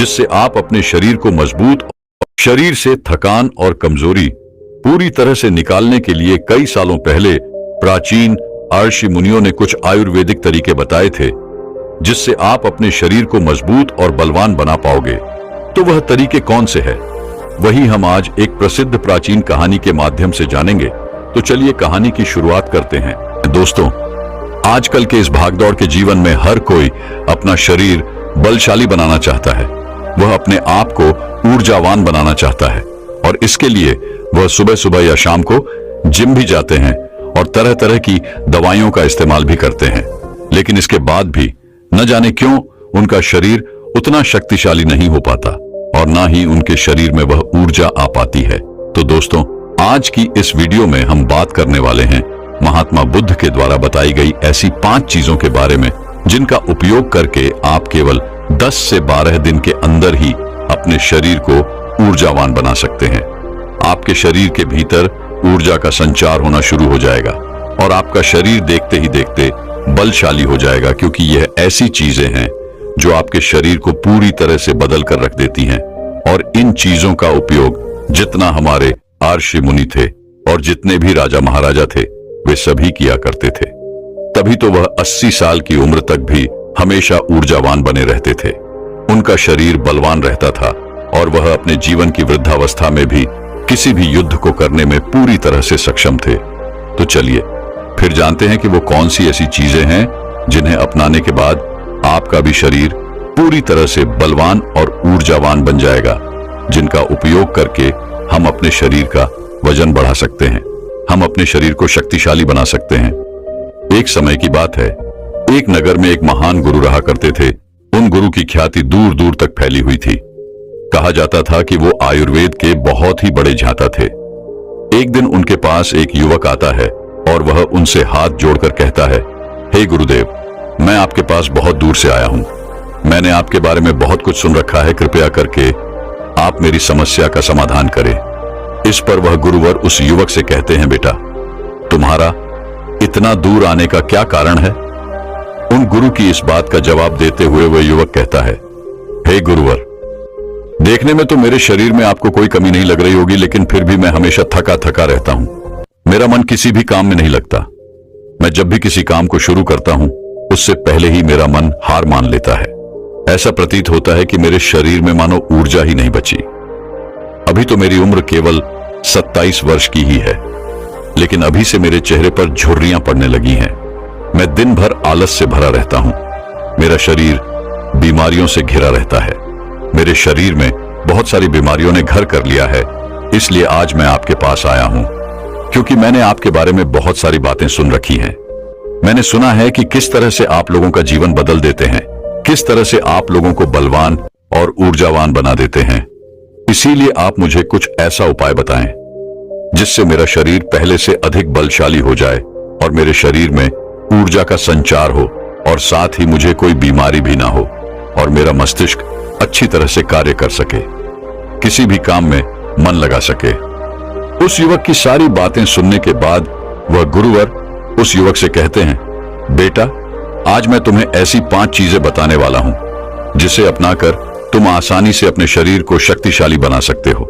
जिससे आप अपने शरीर को मजबूत, शरीर से थकान और कमजोरी पूरी तरह से निकालने के लिए कई सालों पहले प्राचीन ऋषि मुनियों ने कुछ आयुर्वेदिक तरीके बताए थे, जिससे आप अपने शरीर को मजबूत और बलवान बना पाओगे। तो वह तरीके कौन से हैं? वही हम आज एक प्रसिद्ध प्राचीन कहानी के माध्यम से जानेंगे। तो चलिए कहानी की शुरुआत करते हैं। दोस्तों, आजकल के इस भागदौड़ के जीवन में हर कोई अपना शरीर बलशाली बनाना चाहता है। वह अपने आप को ऊर्जावान बनाना चाहता है और इसके लिए वह सुबह सुबह या शाम को जिम भी जाते हैं और तरह तरह की दवाइयों का इस्तेमाल भी करते हैं। लेकिन इसके बाद भी न जाने क्यों उनका शरीर उतना शक्तिशाली नहीं हो पाता और ना ही उनके शरीर में वह ऊर्जा आ पाती है। तो दोस्तों, आज की इस वीडियो में हम बात करने वाले हैं महात्मा बुद्ध के द्वारा बताई गई ऐसी 5 चीजों के बारे में, जिनका उपयोग करके आप केवल 10 से 12 दिन के अंदर ही अपने शरीर को ऊर्जावान बना सकते हैं। आपके शरीर के भीतर ऊर्जा का संचार होना शुरू हो जाएगा और आपका शरीर देखते ही देखते बलशाली हो जाएगा, क्योंकि यह ऐसी चीजें हैं जो आपके शरीर को पूरी तरह से बदल कर रख देती हैं। और इन चीजों का उपयोग जितना हमारे ऋषि मुनि थे और जितने भी राजा महाराजा थे वे सभी किया करते थे। तभी तो वह 80 साल की उम्र तक भी हमेशा ऊर्जावान बने रहते थे। उनका शरीर बलवान रहता था और वह अपने जीवन की वृद्धावस्था में भी किसी भी युद्ध को करने में पूरी तरह से सक्षम थे। तो चलिए फिर जानते हैं कि वो कौन सी ऐसी चीजें हैं जिन्हें अपनाने के बाद आपका भी शरीर पूरी तरह से बलवान और ऊर्जावान बन जाएगा, जिनका उपयोग करके हम अपने शरीर का वजन बढ़ा सकते हैं, हम अपने शरीर को शक्तिशाली बना सकते हैं। एक समय की बात है, एक नगर में एक महान गुरु रहा करते थे। उन गुरु की ख्याति दूर दूर तक फैली हुई थी। कहा जाता था कि वो आयुर्वेद के बहुत ही बड़े झांता थे। एक दिन उनके पास एक युवक आता है और वह उनसे हाथ जोड़कर कहता है, हे गुरुदेव, मैं आपके पास बहुत दूर से आया हूं। मैंने आपके बारे में बहुत कुछ सुन रखा है, कृपया करके आप मेरी समस्या का समाधान करें। इस पर वह गुरुवर उस युवक से कहते हैं, बेटा, तुम्हारा इतना दूर आने का क्या कारण है? उन गुरु की इस बात का जवाब देते हुए वह युवक कहता है, हे गुरुवर, देखने में तो मेरे शरीर में आपको कोई कमी नहीं लग रही होगी, लेकिन फिर भी मैं हमेशा थका थका रहता हूं। मेरा मन किसी भी काम में नहीं लगता। मैं जब भी किसी काम को शुरू करता हूं उससे पहले ही मेरा मन हार मान लेता है। ऐसा प्रतीत होता है कि मेरे शरीर में मानो ऊर्जा ही नहीं बची। अभी तो मेरी उम्र केवल 27 वर्ष की ही है, लेकिन अभी से मेरे चेहरे पर झुर्रियां पड़ने लगी हैं। मैं दिन भर आलस से भरा रहता हूं। मेरा शरीर बीमारियों से घिरा रहता है। मेरे शरीर में बहुत सारी बीमारियों ने घर कर लिया है। इसलिए आज मैं आपके पास आया हूं, क्योंकि मैंने आपके बारे में बहुत सारी बातें सुन रखी हैं। मैंने सुना है कि किस तरह से आप लोगों का जीवन बदल देते हैं, किस तरह से आप लोगों को बलवान और ऊर्जावान बना देते हैं। इसीलिए आप मुझे कुछ ऐसा उपाय बताएं जिससे मेरा शरीर पहले से अधिक बलशाली हो जाए और मेरे शरीर में ऊर्जा का संचार हो और साथ ही मुझे कोई बीमारी भी ना हो और मेरा मस्तिष्क अच्छी तरह से कार्य कर सके, किसी भी काम में मन लगा सके। उस युवक की सारी बातें सुनने के बाद वह गुरुवर उस युवक से कहते हैं, बेटा, आज मैं तुम्हें ऐसी 5 चीजें बताने वाला हूं जिसे अपनाकर तुम आसानी से अपने शरीर को शक्तिशाली बना सकते हो।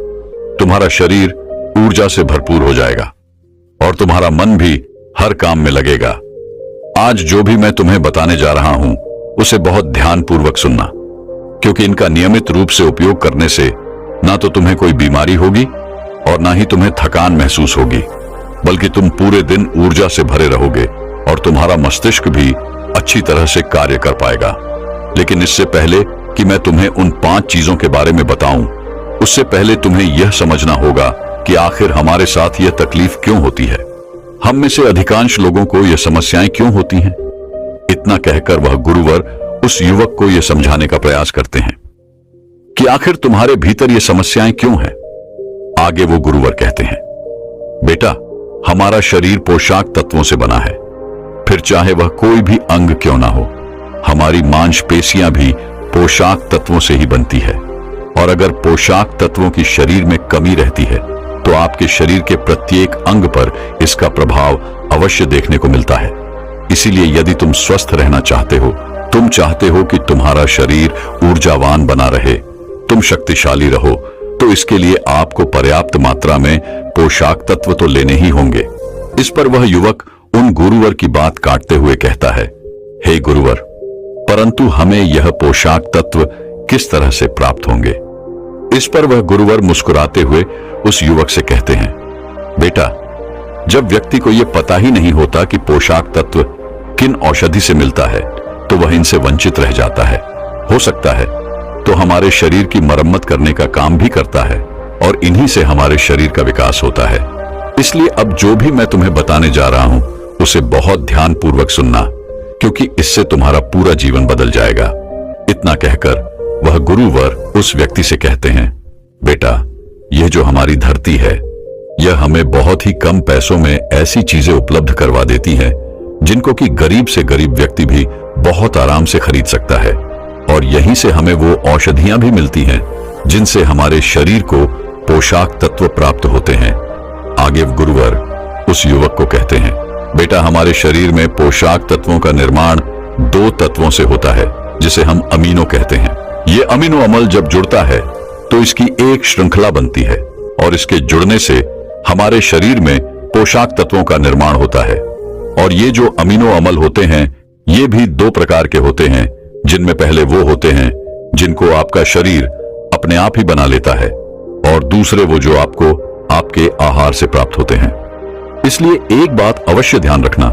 तुम्हारा शरीर ऊर्जा से भरपूर हो जाएगा और तुम्हारा मन भी हर काम में लगेगा। आज जो भी मैं तुम्हें बताने जा रहा हूं उसे बहुत ध्यानपूर्वक सुनना, क्योंकि इनका नियमित रूप से उपयोग करने से ना तो तुम्हें कोई बीमारी होगी और ना ही तुम्हें थकान महसूस होगी, बल्कि तुम पूरे दिन ऊर्जा से भरे रहोगे और तुम्हारा मस्तिष्क भी अच्छी तरह से कार्य कर पाएगा। लेकिन इससे पहले कि मैं तुम्हें उन 5 चीजों के बारे में बताऊं, उससे पहले तुम्हें यह समझना होगा कि आखिर हमारे साथ यह तकलीफ क्यों होती है। हम में से अधिकांश लोगों को यह समस्याएं क्यों होती हैं? इतना कहकर वह गुरुवर उस युवक को यह समझाने का प्रयास करते हैं कि आखिर तुम्हारे भीतर यह समस्याएं क्यों हैं। आगे वो गुरुवर कहते हैं, बेटा, हमारा शरीर पोशाक तत्वों से बना है, फिर चाहे वह कोई भी अंग क्यों ना हो। हमारी मांसपेशियां भी पोशाक तत्वों से ही बनती है, और अगर पोशाक तत्वों की शरीर में कमी रहती है तो आपके शरीर के प्रत्येक अंग पर इसका प्रभाव अवश्य देखने को मिलता है। इसीलिए यदि तुम स्वस्थ रहना चाहते हो, तुम चाहते हो कि तुम्हारा शरीर ऊर्जावान बना रहे, तुम शक्तिशाली रहो तो इसके लिए आपको पर्याप्त मात्रा में पोषक तत्व तो लेने ही होंगे। इस पर वह युवक उन गुरुवर की बात काटते हुए कहता है, हे गुरुवर, परंतु हमें यह पोषक तत्व किस तरह से प्राप्त होंगे? इस पर वह गुरुवर मुस्कुराते हुए उस युवक से कहते हैं, बेटा, जब व्यक्ति को यह पता ही नहीं होता कि पोषक तत्व किन औषधि से मिलता है तो वह इनसे वंचित रह जाता है। हो सकता है तो हमारे शरीर की मरम्मत करने का काम भी करता है और इन्हीं से हमारे शरीर का विकास होता है। इसलिए अब जो भी मैं तुम्हें बताने जा रहा हूं उसे बहुत ध्यानपूर्वक सुनना, क्योंकि इससे तुम्हारा पूरा जीवन बदल जाएगा। इतना कहकर वह गुरुवर उस व्यक्ति से कहते हैं, बेटा, यह जो हमारी धरती है यह हमें बहुत ही कम पैसों में ऐसी चीजें उपलब्ध करवा देती है जिनको कि गरीब से गरीब व्यक्ति भी बहुत आराम से खरीद सकता है, और यहीं से हमें वो औषधियां भी मिलती हैं जिनसे हमारे शरीर को पोषक तत्व प्राप्त होते हैं। आगे गुरुवर उस युवक को कहते हैं, बेटा, हमारे शरीर में पोषक तत्वों का निर्माण 2 तत्वों से होता है जिसे हम अमीनो कहते हैं। ये अमीनो अम्ल जब जुड़ता है तो इसकी एक श्रृंखला बनती है और इसके जुड़ने से हमारे शरीर में पोषक तत्वों का निर्माण होता है। और ये जो अमीनो अम्ल होते हैं ये भी 2 प्रकार के होते हैं, जिनमें पहले वो होते हैं जिनको आपका शरीर अपने आप ही बना लेता है और दूसरे वो जो आपको आपके आहार से प्राप्त होते हैं। इसलिए एक बात अवश्य ध्यान रखना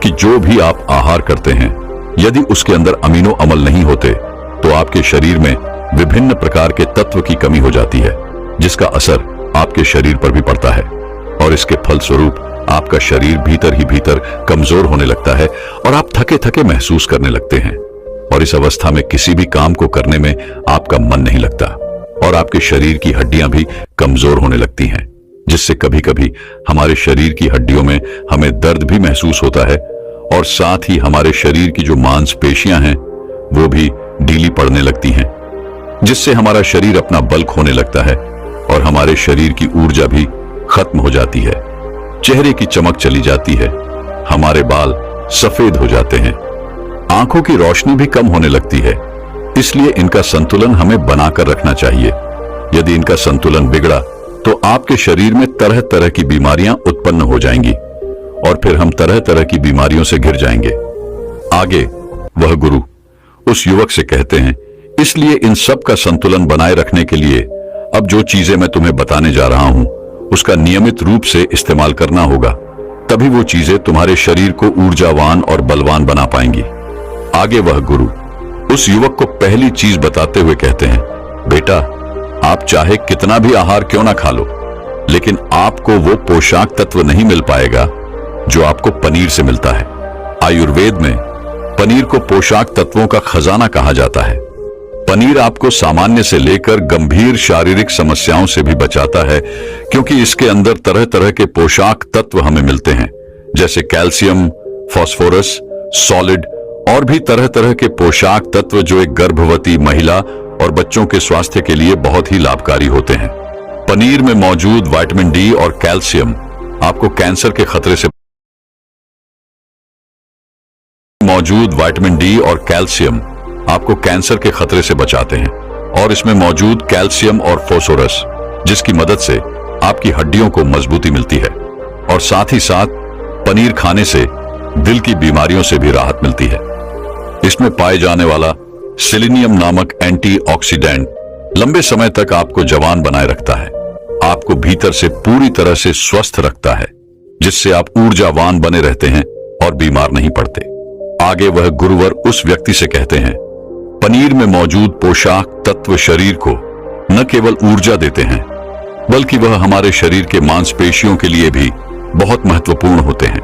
कि जो भी आप आहार करते हैं यदि उसके अंदर अमीनो अम्ल नहीं होते तो आपके शरीर में विभिन्न प्रकार के तत्व की कमी हो जाती है, जिसका असर आपके शरीर पर भी पड़ता है और इसके फलस्वरूप आपका शरीर भीतर ही भीतर कमजोर होने लगता है और आप थके थके महसूस करने लगते हैं और इस अवस्था में किसी भी काम को करने में आपका मन नहीं लगता और आपके शरीर की हड्डियां भी कमजोर होने लगती हैं, जिससे कभी कभी हमारे शरीर की हड्डियों में हमें दर्द भी महसूस होता है और साथ ही हमारे शरीर की जो मांसपेशियां हैं वो भी ढीली पड़ने लगती हैं, जिससे हमारा शरीर अपना बल खोने लगता है और हमारे शरीर की ऊर्जा भी खत्म हो जाती है। चेहरे की चमक चली जाती है, हमारे बाल सफेद हो जाते हैं, आंखों की रोशनी भी कम होने लगती है। इसलिए इनका संतुलन हमें बनाकर रखना चाहिए। यदि इनका संतुलन बिगड़ा तो आपके शरीर में तरह तरह की बीमारियां उत्पन्न हो जाएंगी और फिर हम तरह तरह की बीमारियों से घिर जाएंगे। आगे वह गुरु उस युवक से कहते हैं, इसलिए इन सब का संतुलन बनाए रखने के लिए अब जो चीजें मैं तुम्हें बताने जा रहा हूं उसका नियमित रूप से इस्तेमाल करना होगा, तभी वो चीजें तुम्हारे शरीर को ऊर्जावान और बलवान बना पाएंगी। आगे वह गुरु उस युवक को पहली चीज बताते हुए कहते हैं, बेटा, आप चाहे कितना भी आहार क्यों ना खा लो, लेकिन आपको वो पोषक तत्व नहीं मिल पाएगा जो आपको पनीर से मिलता है। आयुर्वेद में पनीर को पोषक तत्वों का खजाना कहा जाता है। पनीर आपको सामान्य से लेकर गंभीर शारीरिक समस्याओं से भी बचाता है, क्योंकि इसके अंदर तरह तरह के पोषक तत्व हमें मिलते हैं, जैसे कैल्शियम, फास्फोरस, सॉलिड और भी तरह तरह के पोषक तत्व जो एक गर्भवती महिला और बच्चों के स्वास्थ्य के लिए बहुत ही लाभकारी होते हैं। पनीर में मौजूद विटामिन डी और कैल्शियम आपको कैंसर के खतरे से आपको कैंसर के खतरे से बचाते हैं और इसमें मौजूद कैल्शियम और फास्फोरस जिसकी मदद से आपकी हड्डियों को मजबूती मिलती है और साथ ही साथ पनीर खाने से दिल की बीमारियों से भी राहत मिलती है। इसमें पाए जाने वाला सेलेनियम नामक एंटीऑक्सीडेंट लंबे समय तक आपको जवान बनाए रखता है, आपको भीतर से पूरी तरह से स्वस्थ रखता है, जिससे आप ऊर्जावान बने रहते हैं और बीमार नहीं पड़ते। आगे वह गुरुवर उस व्यक्ति से कहते हैं, पनीर में मौजूद पोषक तत्व शरीर को न केवल ऊर्जा देते हैं बल्कि वह हमारे शरीर के मांसपेशियों के लिए भी बहुत महत्वपूर्ण होते हैं।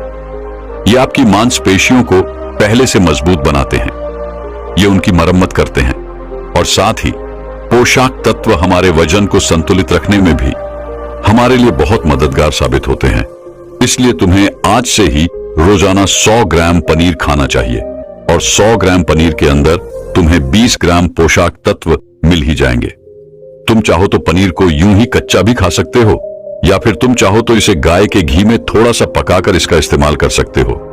ये आपकी मांसपेशियों को पहले से मजबूत बनाते हैं, ये उनकी मरम्मत करते हैं और साथ ही पोषक तत्व हमारे वजन को संतुलित रखने में भी हमारे लिए बहुत मददगार साबित होते हैं। इसलिए तुम्हें आज से ही रोजाना 100 ग्राम पनीर खाना चाहिए और 100 ग्राम पनीर के अंदर तुम्हें 20 ग्राम पोषक तत्व मिल ही जाएंगे। तुम चाहो तो पनीर को यूं ही कच्चा भी खा सकते हो या फिर तुम चाहो तो इसे गाय के घी में थोड़ा सा पकाकर इसका इस्तेमाल कर सकते हो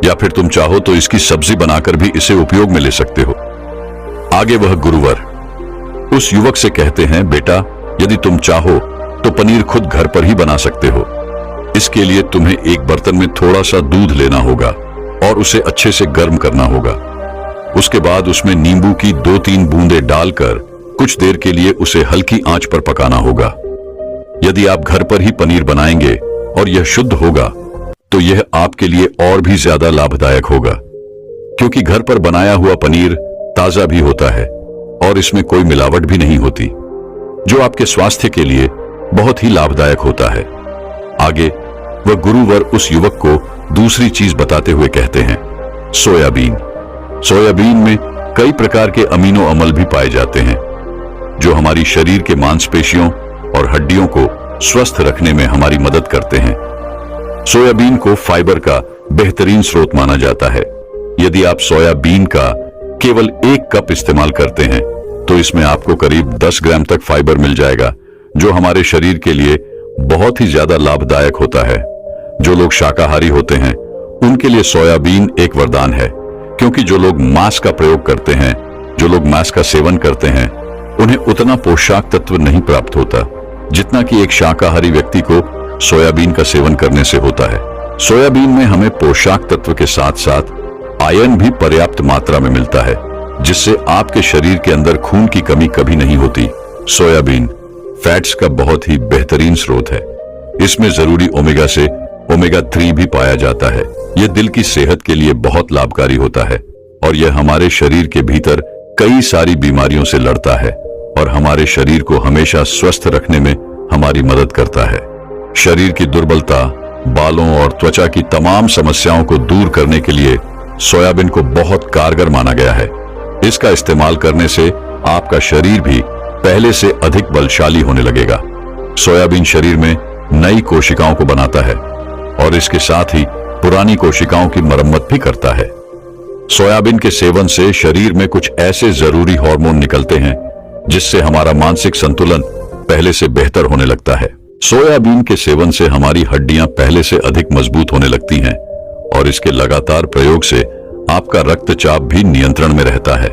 या फिर तुम चाहो तो इसकी सब्जी बनाकर भी इसे उपयोग में ले सकते हो। आगे वह गुरुवर उस युवक से कहते हैं, बेटा, यदि तुम चाहो तो पनीर खुद घर पर ही बना सकते हो। इसके लिए तुम्हें एक बर्तन में थोड़ा सा दूध लेना होगा और उसे अच्छे से गर्म करना होगा। उसके बाद उसमें नींबू की 2-3 बूंदें डालकर कुछ देर के लिए उसे हल्की आंच पर पकाना होगा। यदि आप घर पर ही पनीर बनाएंगे और यह शुद्ध होगा तो यह आपके लिए और भी ज्यादा लाभदायक होगा, क्योंकि घर पर बनाया हुआ पनीर ताजा भी होता है और इसमें कोई मिलावट भी नहीं होती, जो आपके स्वास्थ्य के लिए बहुत ही लाभदायक होता है। आगे वह गुरुवर उस युवक को दूसरी चीज बताते हुए कहते हैं, सोयाबीन। सोयाबीन में कई प्रकार के अमीनो अम्ल भी पाए जाते हैं, जो हमारी शरीर के मांसपेशियों और हड्डियों को स्वस्थ रखने में हमारी मदद करते हैं। सोयाबीन को फाइबर का बेहतरीन स्रोत माना जाता है। यदि आप सोयाबीन का केवल 1 कप इस्तेमाल करते हैं तो इसमें आपको करीब 10 ग्राम तक फाइबर मिल जाएगा, जो हमारे शरीर के लिए बहुत ही ज्यादा लाभदायक होता है। जो लोग शाकाहारी होते हैं उनके लिए सोयाबीन एक वरदान है, क्योंकि जो लोग मांस का प्रयोग करते हैं, जो लोग मांस का सेवन करते हैं, उन्हें उतना पोषक तत्व नहीं प्राप्त होता जितना कि एक शाकाहारी व्यक्ति को सोयाबीन का सेवन करने से होता है। सोयाबीन में हमें पोषक तत्व के साथ साथ आयरन भी पर्याप्त मात्रा में मिलता है, जिससे आपके शरीर के अंदर खून की कमी कभी नहीं होती। सोयाबीन फैट्स का बहुत ही बेहतरीन स्रोत है। इसमें जरूरी ओमेगा से ओमेगा 3 भी पाया जाता है। यह दिल की सेहत के लिए बहुत लाभकारी होता है और यह हमारे शरीर के भीतर कई सारी बीमारियों से लड़ता है और हमारे शरीर को हमेशा स्वस्थ रखने में हमारी मदद करता है। शरीर की दुर्बलता, बालों और त्वचा की तमाम समस्याओं को दूर करने के लिए सोयाबीन को बहुत कारगर माना गया है। इसका इस्तेमाल करने से आपका शरीर भी पहले से अधिक बलशाली होने लगेगा। सोयाबीन शरीर में नई कोशिकाओं को बनाता है और इसके साथ ही पुरानी कोशिकाओं की मरम्मत भी करता है। सोयाबीन के सेवन से शरीर में कुछ ऐसे जरूरी हार्मोन निकलते हैं जिससे हमारा मानसिक संतुलन पहले से बेहतर होने लगता है। सोयाबीन के सेवन से हमारी हड्डियां पहले से अधिक मजबूत होने लगती हैं और इसके लगातार प्रयोग से आपका रक्तचाप भी नियंत्रण में रहता है।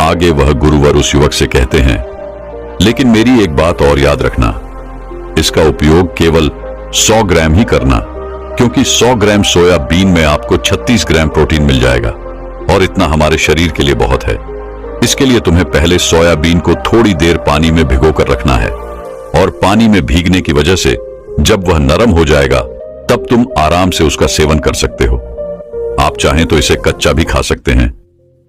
आगे वह गुरुवर उस युवक से कहते हैं, लेकिन मेरी एक बात और याद रखना, इसका उपयोग केवल 100 ग्राम ही करना, क्योंकि 100 ग्राम सोयाबीन में आपको 36 ग्राम प्रोटीन मिल जाएगा और इतना हमारे शरीर के लिए बहुत है। इसके लिए तुम्हें पहले सोयाबीन को थोड़ी देर पानी में भिगोकर रखना है और पानी में भीगने की वजह से जब वह नरम हो जाएगा तब तुम आराम से उसका सेवन कर सकते हो। आप चाहें तो इसे कच्चा भी खा सकते हैं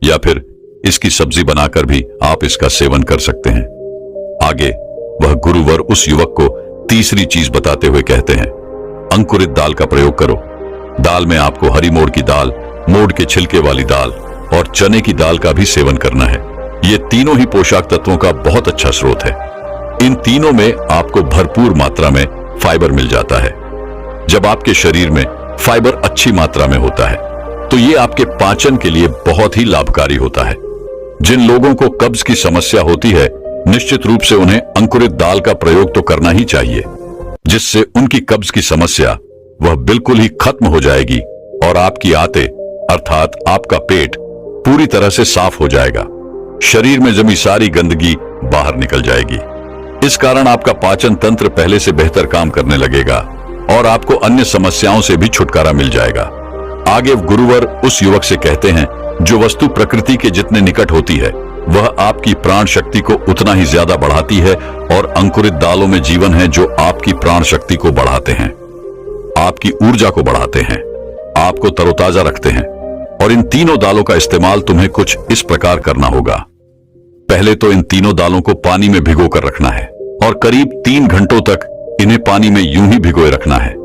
या फिर इसकी सब्जी बनाकर भी आप इसका सेवन कर सकते हैं। आगे वह गुरुवर उस युवक को तीसरी चीज बताते हुए कहते हैं, अंकुरित दाल का प्रयोग करो। दाल में आपको हरी मोड़ की दाल, मोड़ के छिलके वाली दाल और चने की दाल का भी सेवन करना है। ये तीनों ही पोषक तत्वों का बहुत अच्छा स्रोत है। इन तीनों में आपको भरपूर मात्रा में फाइबर मिल जाता है। जब आपके शरीर में फाइबर अच्छी मात्रा में होता है तो ये आपके पाचन के लिए बहुत ही लाभकारी होता है। जिन लोगों को कब्ज की समस्या होती है, निश्चित रूप से उन्हें अंकुरित दाल का प्रयोग तो करना ही चाहिए, जिससे उनकी कब्ज की समस्या वह बिल्कुल ही खत्म हो जाएगी और आपकी आंतें अर्थात आपका पेट पूरी तरह से साफ हो जाएगा। शरीर में जमी सारी गंदगी बाहर निकल जाएगी। इस कारण आपका पाचन तंत्र पहले से बेहतर काम करने लगेगा और आपको अन्य समस्याओं से भी छुटकारा मिल जाएगा। आगे गुरुवर उस युवक से कहते हैं, जो वस्तु प्रकृति के जितने निकट होती है वह आपकी प्राण शक्ति को उतना ही ज्यादा बढ़ाती है और अंकुरित दालों में जीवन है जो आपकी प्राण शक्ति को बढ़ाते हैं, आपकी ऊर्जा को बढ़ाते हैं, आपको तरोताजा रखते हैं। और इन तीनों दालों का इस्तेमाल तुम्हें कुछ इस प्रकार करना होगा। पहले तो इन तीनों दालों को पानी में भिगो कर रखना है और करीब 3 घंटों तक इन्हें पानी में यूं ही भिगोए रखना है।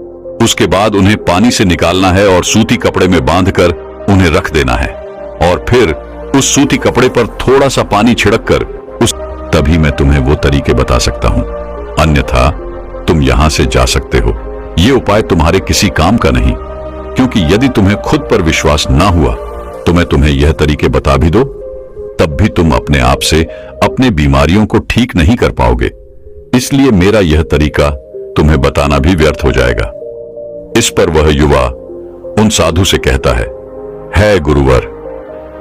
उसके बाद उन्हें पानी से निकालना है और सूती कपड़े में बांधकर उन्हें रख देना है और फिर उस सूती कपड़े पर थोड़ा सा पानी छिड़क कर तभी मैं तुम्हें वो तरीके बता सकता हूं, अन्यथा तुम यहां से जा सकते हो। ये उपाय तुम्हारे किसी काम का नहीं, क्योंकि यदि तुम्हें खुद पर विश्वास ना हुआ तो मैं तुम्हें यह तरीके बता भी दो, तब भी तुम अपने आप से अपने बीमारियों को ठीक नहीं कर पाओगे। इसलिए मेरा यह तरीका तुम्हें बताना भी व्यर्थ हो जाएगा। इस पर वह युवा उन साधु से कहता है गुरुवर,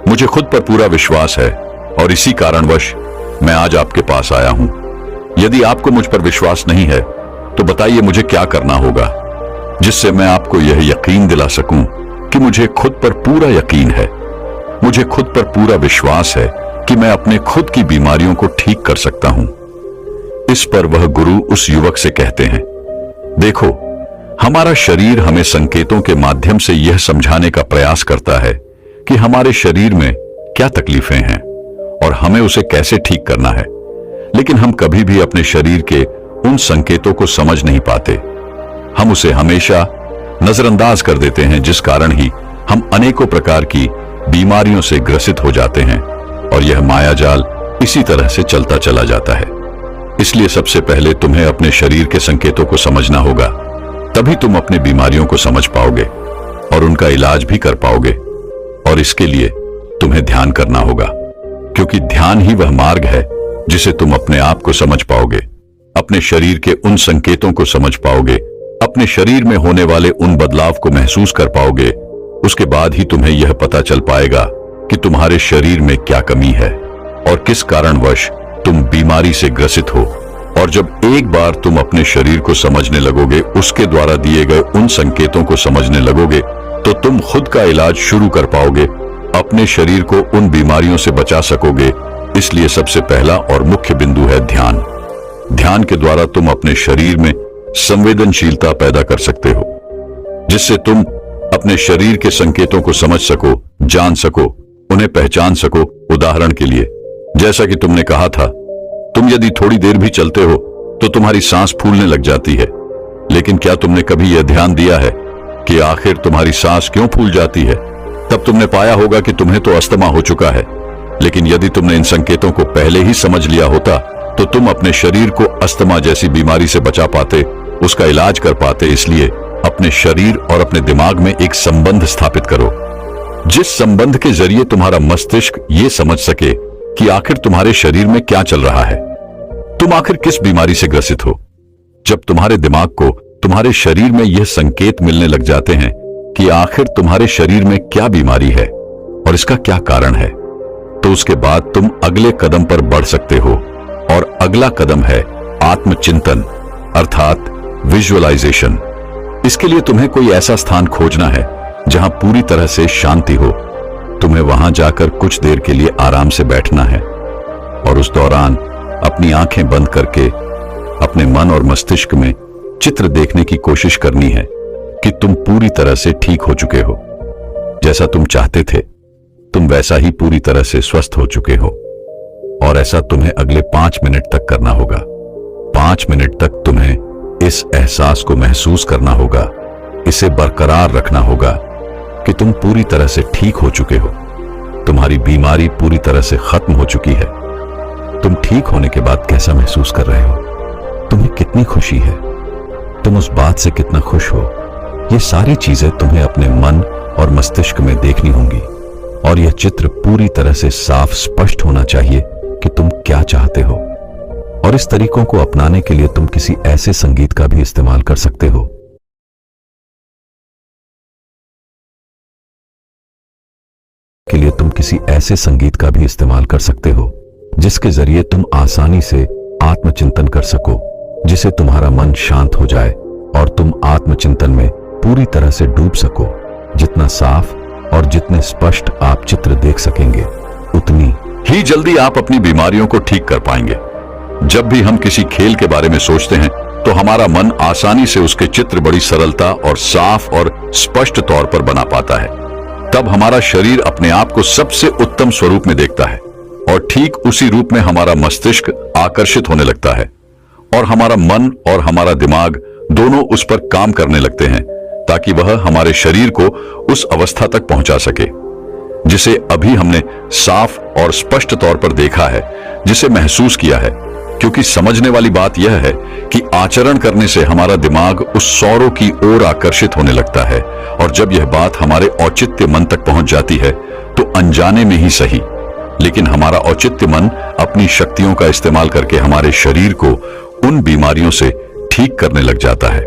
मुझे खुद पर पूरा विश्वास है और इसी कारणवश मैं आज आपके पास आया हूं। यदि आपको मुझ पर विश्वास नहीं है तो बताइए मुझे क्या करना होगा, जिससे मैं आपको यह यकीन दिला सकूं कि मुझे खुद पर पूरा यकीन है, मुझे खुद पर पूरा विश्वास है कि मैं अपने खुद की बीमारियों को ठीक कर सकता हूं। इस पर वह गुरु उस युवक से कहते हैं, देखो, हमारा शरीर हमें संकेतों के माध्यम से यह समझाने का प्रयास करता है कि हमारे शरीर में क्या तकलीफें हैं और हमें उसे कैसे ठीक करना है, लेकिन हम कभी भी अपने शरीर के उन संकेतों को समझ नहीं पाते। हम उसे हमेशा नजरअंदाज कर देते हैं, जिस कारण ही हम अनेकों प्रकार की बीमारियों से ग्रसित हो जाते हैं और यह मायाजाल इसी तरह से चलता चला जाता है। इसलिए सबसे पहले तुम्हें अपने शरीर के संकेतों को समझना होगा, तभी तुम अपनी बीमारियों को समझ पाओगे और उनका इलाज भी कर पाओगे। और इसके लिए तुम्हें ध्यान करना होगा, क्योंकि ध्यान ही वह मार्ग है जिसे तुम अपने आप को समझ पाओगे, अपने शरीर के उन संकेतों को समझ पाओगे, अपने शरीर में होने वाले उन बदलाव को महसूस कर पाओगे। उसके बाद ही तुम्हें यह पता चल पाएगा कि तुम्हारे शरीर में क्या कमी है और किस कारणवश तुम बीमारी से ग्रसित हो। और जब एक बार तुम अपने शरीर को समझने लगोगे, उसके द्वारा दिए गए उन संकेतों को समझने लगोगे, तो तुम खुद का इलाज शुरू कर पाओगे, अपने शरीर को उन बीमारियों से बचा सकोगे। इसलिए सबसे पहला और मुख्य बिंदु है ध्यान। ध्यान के द्वारा तुम अपने शरीर में संवेदनशीलता पैदा कर सकते हो, जिससे तुम अपने शरीर के संकेतों को समझ सको, जान सको, उन्हें पहचान सको। उदाहरण के लिए, जैसा कि तुमने कहा था, तुम यदि थोड़ी देर भी चलते हो तो तुम्हारी सांस फूलने लग जाती है, लेकिन क्या तुमने कभी यह ध्यान दिया है कि आखिर तुम्हारी सांस क्यों फूल जाती है? तब तुमने पाया होगा कि तुम्हें तो अस्थमा हो चुका है, लेकिन यदि तुमने इन संकेतों को पहले ही समझ लिया होता तो तुम अपने शरीर को अस्थमा जैसी बीमारी से बचा पाते, उसका इलाज कर पाते। इसलिए अपने शरीर और अपने दिमाग में एक संबंध स्थापित करो, जिस संबंध के जरिए तुम्हारा मस्तिष्क ये समझ सके कि आखिर तुम्हारे शरीर में क्या चल रहा है, तुम आखिर किस बीमारी से ग्रसित हो। जब तुम्हारे दिमाग को तुम्हारे शरीर में यह संकेत मिलने लग जाते हैं कि आखिर तुम्हारे शरीर में क्या बीमारी है और इसका क्या कारण है, तो उसके बाद तुम अगले कदम पर बढ़ सकते हो। और अगला कदम है आत्मचिंतन, अर्थात विजुअलाइजेशन। इसके लिए तुम्हें कोई ऐसा स्थान खोजना है जहां पूरी तरह से शांति हो। तुम्हें वहां जाकर कुछ देर के लिए आराम से बैठना है और उस दौरान अपनी आंखें बंद करके अपने मन और मस्तिष्क में चित्र देखने की कोशिश करनी है कि तुम पूरी तरह से ठीक हो चुके हो। जैसा तुम चाहते थे, तुम वैसा ही पूरी तरह से स्वस्थ हो चुके हो। और ऐसा तुम्हें अगले 5 मिनट तक करना होगा। 5 मिनट तक तुम्हें इस एहसास को महसूस करना होगा, इसे बरकरार रखना होगा कि तुम पूरी तरह से ठीक हो चुके हो, तुम्हारी बीमारी पूरी तरह से खत्म हो चुकी है। तुम ठीक होने के बाद कैसा महसूस कर रहे हो, तुम्हें कितनी खुशी है, तुम उस बात से कितना खुश हो, ये सारी चीजें तुम्हें अपने मन और मस्तिष्क में देखनी होंगी। और यह चित्र पूरी तरह से साफ स्पष्ट होना चाहिए कि तुम क्या चाहते हो। और इस तरीकों को अपनाने के लिए तुम किसी ऐसे संगीत का भी इस्तेमाल कर सकते हो जिसके जरिए तुम आसानी से आत्मचिंतन कर सको, जिसे तुम्हारा मन शांत हो जाए और तुम आत्मचिंतन में पूरी तरह से डूब सको। जितना साफ और जितने स्पष्ट आप चित्र देख सकेंगे, उतनी ही जल्दी आप अपनी बीमारियों को ठीक कर पाएंगे। जब भी हम किसी खेल के बारे में सोचते हैं तो हमारा मन आसानी से उसके चित्र बड़ी सरलता और साफ और स्पष्ट तौर पर बना पाता है। तब हमारा शरीर अपने आप को सबसे उत्तम स्वरूप में देखता है और ठीक उसी रूप में हमारा मस्तिष्क आकर्षित होने लगता है और हमारा मन और हमारा दिमाग दोनों उस पर काम करने लगते हैं ताकि वह हमारे शरीर को उस अवस्था तक पहुंचा सके जिसे अभी हमने साफ और स्पष्ट तौर पर देखा है, जिसे महसूस किया है। क्योंकि समझने वाली बात यह है कि आचरण करने से हमारा दिमाग उस सौरों की ओर आकर्षित होने लगता है और जब यह बात हमारे औचित्य मन तक पहुंच जाती है तो अनजाने में ही सही, लेकिन हमारा औचित्य मन अपनी शक्तियों का इस्तेमाल करके हमारे शरीर को उन बीमारियों से ठीक करने लग जाता है।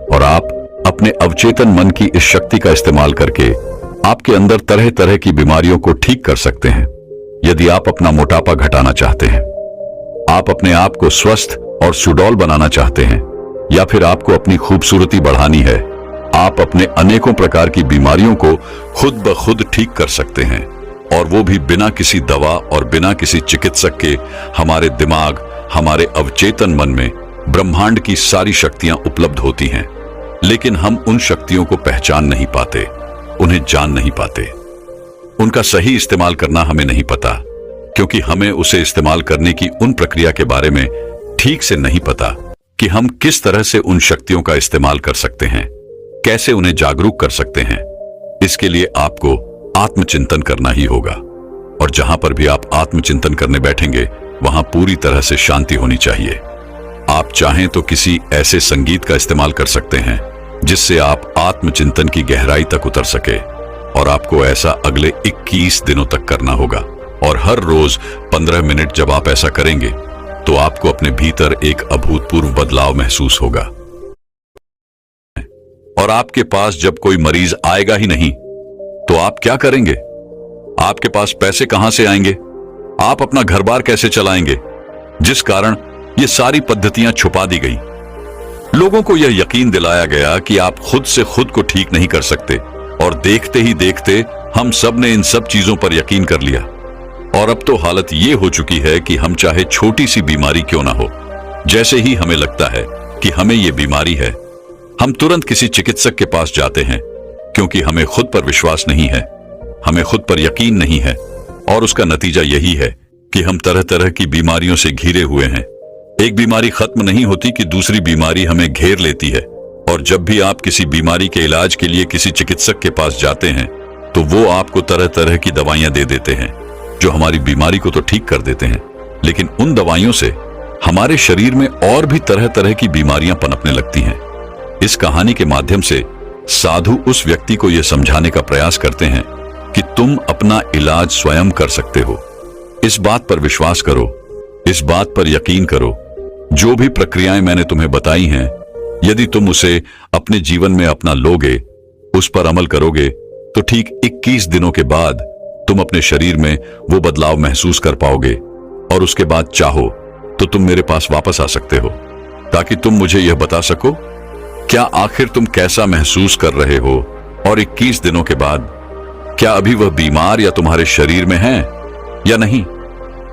और आप अपने अवचेतन मन की इस शक्ति का इस्तेमाल करके आपके अंदर तरह तरह की बीमारियों को ठीक कर सकते हैं। यदि आप अपना मोटापा घटाना चाहते हैं, आप अपने आप को स्वस्थ और सुडौल बनाना चाहते हैं, या फिर आपको अपनी खूबसूरती बढ़ानी है, आप अपने अनेकों प्रकार की बीमारियों को खुद ब खुद ठीक कर सकते हैं, और वो भी बिना किसी दवा और बिना किसी चिकित्सक के। हमारे दिमाग, हमारे अवचेतन मन में ब्रह्मांड की सारी शक्तियां उपलब्ध होती हैं, लेकिन हम उन शक्तियों को पहचान नहीं पाते, उन्हें जान नहीं पाते। उनका सही इस्तेमाल करना हमें नहीं पता, क्योंकि हमें उसे इस्तेमाल करने की उन प्रक्रिया के बारे में ठीक से नहीं पता कि हम किस तरह से उन शक्तियों का इस्तेमाल कर सकते हैं, कैसे उन्हें जागरूक कर सकते हैं। इसके लिए आपको आत्मचिंतन करना ही होगा, और जहां पर भी आप आत्मचिंतन करने बैठेंगे वहां पूरी तरह से शांति होनी चाहिए। आप चाहें तो किसी ऐसे संगीत का इस्तेमाल कर सकते हैं जिससे आप आत्मचिंतन की गहराई तक उतर सके, और आपको ऐसा अगले 21 दिनों तक करना होगा। और हर रोज 15 मिनट जब आप ऐसा करेंगे तो आपको अपने भीतर एक अभूतपूर्व बदलाव महसूस होगा। और आपके पास जब कोई मरीज आएगा ही नहीं तो आप क्या करेंगे? आपके पास पैसे कहां से आएंगे? आप अपना घर बार कैसे चलाएंगे? जिस कारण ये सारी पद्धतियां छुपा दी गई। लोगों को यह यकीन दिलाया गया कि आप खुद से खुद को ठीक नहीं कर सकते, और देखते ही देखते हम सब ने इन सब चीजों पर यकीन कर लिया। और अब तो हालत ये हो चुकी है कि हम चाहे छोटी सी बीमारी क्यों ना हो, जैसे ही हमें लगता है कि हमें ये बीमारी है, हम तुरंत किसी चिकित्सक के पास जाते हैं, क्योंकि हमें खुद पर विश्वास नहीं है, हमें खुद पर यकीन नहीं है। और उसका नतीजा यही है कि हम तरह तरह की बीमारियों से घिरे हुए हैं। एक बीमारी खत्म नहीं होती कि दूसरी बीमारी हमें घेर लेती है। और जब भी आप किसी बीमारी के इलाज के लिए किसी चिकित्सक के पास जाते हैं तो वो आपको तरह तरह की दवाइयां दे देते हैं, जो हमारी बीमारी को तो ठीक कर देते हैं, लेकिन उन दवाइयों से हमारे शरीर में और भी तरह तरह की बीमारियां पनपने लगती हैं। इस कहानी के माध्यम से साधु उस व्यक्ति को यह समझाने का प्रयास करते हैं कि तुम अपना इलाज स्वयं कर सकते हो। इस बात पर विश्वास करो, इस बात पर यकीन करो। जो भी प्रक्रियाएं मैंने तुम्हें बताई हैं, यदि तुम उसे अपने जीवन में अपना लोगे, उस पर अमल करोगे, तो ठीक 21 दिनों के बाद तुम अपने शरीर में वो बदलाव महसूस कर पाओगे। और उसके बाद चाहो तो तुम मेरे पास वापस आ सकते हो, ताकि तुम मुझे यह बता सको क्या आखिर तुम कैसा महसूस कर रहे हो, और 21 दिनों के बाद क्या अभी वह बीमार या तुम्हारे शरीर में है या नहीं,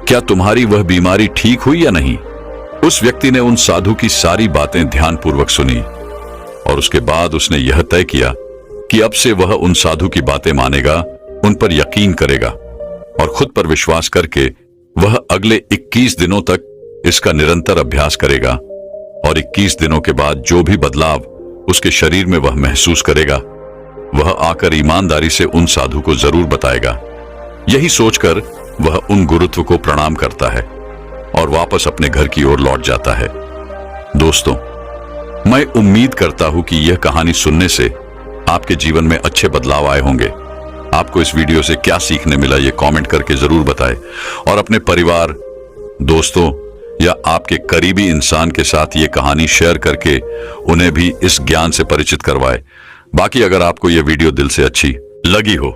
क्या तुम्हारी वह बीमारी ठीक हुई या नहीं। उस व्यक्ति ने उन साधु की सारी बातें ध्यानपूर्वक सुनी, और उसके बाद उसने यह तय किया कि अब से वह उन साधु की बातें मानेगा, उन पर यकीन करेगा, और खुद पर विश्वास करके वह अगले 21 दिनों तक इसका निरंतर अभ्यास करेगा। और 21 दिनों के बाद जो भी बदलाव उसके शरीर में वह महसूस करेगा, वह आकर ईमानदारी से उन साधु को जरूर बताएगा। यही सोचकर वह उन गुरुत्व को प्रणाम करता है और वापस अपने घर की ओर लौट जाता है। दोस्तों, मैं उम्मीद करता हूं कि यह कहानी सुनने से आपके जीवन में अच्छे बदलाव आए होंगे। आपको इस वीडियो से क्या सीखने मिला, ये कमेंट करके जरूर बताएं, और अपने परिवार, दोस्तों या आपके करीबी इंसान के साथ ये कहानी शेयर करके उन्हें भी इस ज्ञान से परिचित करवाएं। बाकी अगर आपको यह वीडियो दिल से अच्छी लगी हो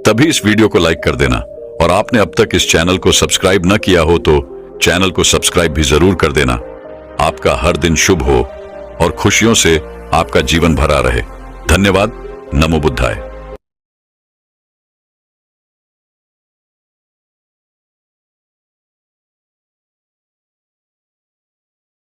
तभी इस वीडियो को लाइक कर देना, और आपने अब तक इस चैनल को सब्सक्राइब न किया हो तो चैनल को सब्सक्राइब भी जरूर कर देना। आपका हर दिन शुभ हो और खुशियों से आपका जीवन भरा रहे। धन्यवाद। नमो बुद्धाय।